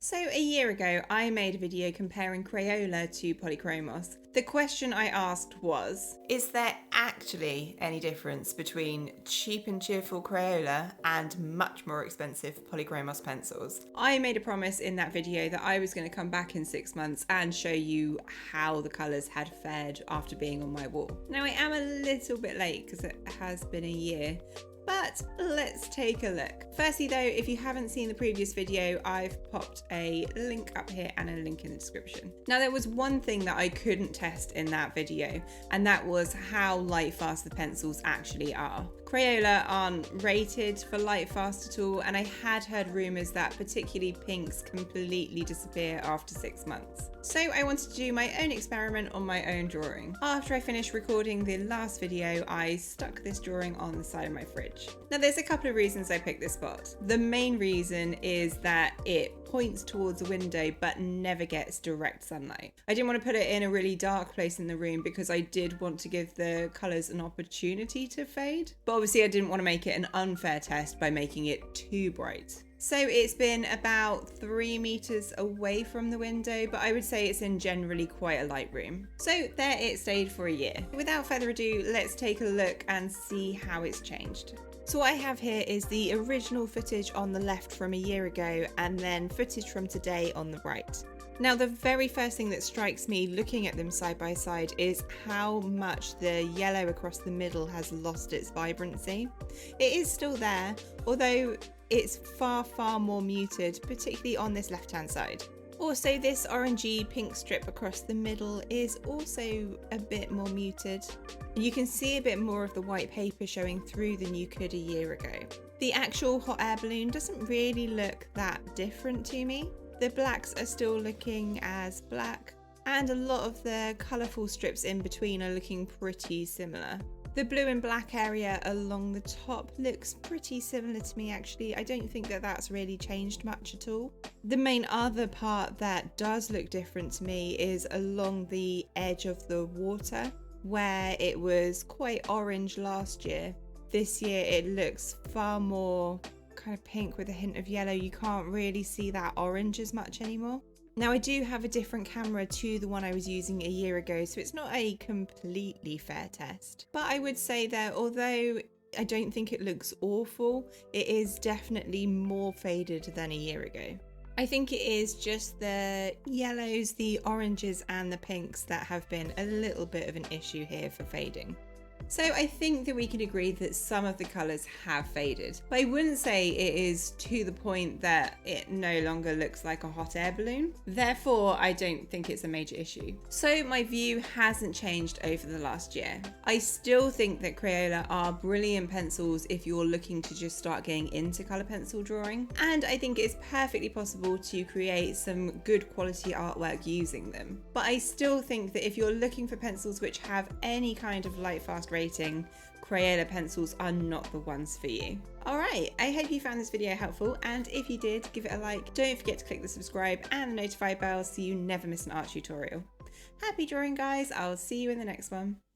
So a year ago, I made a video comparing Crayola to Polychromos. The question I asked was, is there actually any difference between cheap and cheerful Crayola and much more expensive Polychromos pencils? I made a promise in that video that I was going to come back in 6 months and show you how the colours had fared after being on my wall. Now I am a little bit late because it has been a year. But let's take a look. Firstly though, if you haven't seen the previous video, I've popped a link up here and a link in the description. Now there was one thing that I couldn't test in that video, and that was how lightfast the pencils actually are. Crayola aren't rated for lightfast at all, and I had heard rumours that particularly pinks completely disappear after 6 months. So I wanted to do my own experiment on my own drawing. After I finished recording the last video, I stuck this drawing on the side of my fridge. Now there's a couple of reasons I picked this spot. The main reason is that it points towards a window but never gets direct sunlight. I didn't want to put it in a really dark place in the room because I did want to give the colours an opportunity to fade. But obviously I didn't want to make it an unfair test by making it too bright. So it's been about 3 meters away from the window, but I would say it's in generally quite a light room. So there it stayed for a year. Without further ado, let's take a look and see how it's changed. So what I have here is the original footage on the left from a year ago and then footage from today on the right. Now the very first thing that strikes me looking at them side by side is how much the yellow across the middle has lost its vibrancy. It is still there, although it's far more muted, particularly on this left hand side. Also, this orangey pink strip across the middle is also a bit more muted. You can see a bit more of the white paper showing through than you could a year ago. The actual hot air balloon doesn't really look that different to me. The blacks are still looking as black, and a lot of the colourful strips in between are looking pretty similar. The blue and black area along the top looks pretty similar to me actually. I don't think that that's really changed much at all. The main other part that does look different to me is along the edge of the water, where it was quite orange last year. This year it looks far more kind of pink with a hint of yellow. You can't really see that orange as much anymore. Now I do have a different camera to the one I was using a year ago, so it's not a completely fair test. But I would say that although I don't think it looks awful, it is definitely more faded than a year ago. I think it is just the yellows, the oranges and the pinks that have been a little bit of an issue here for fading. So I think that we can agree that some of the colours have faded, but I wouldn't say it is to the point that it no longer looks like a hot air balloon. Therefore, I don't think it's a major issue. So my view hasn't changed over the last year. I still think that Crayola are brilliant pencils if you're looking to just start getting into colour pencil drawing. And I think it's perfectly possible to create some good quality artwork using them. But I still think that if you're looking for pencils which have any kind of lightfast rating, Crayola pencils are not the ones for you. Alright, I hope you found this video helpful, and if you did, give it a like. Don't forget to click the subscribe and the notify bell so you never miss an art tutorial. Happy drawing guys, I'll see you in the next one.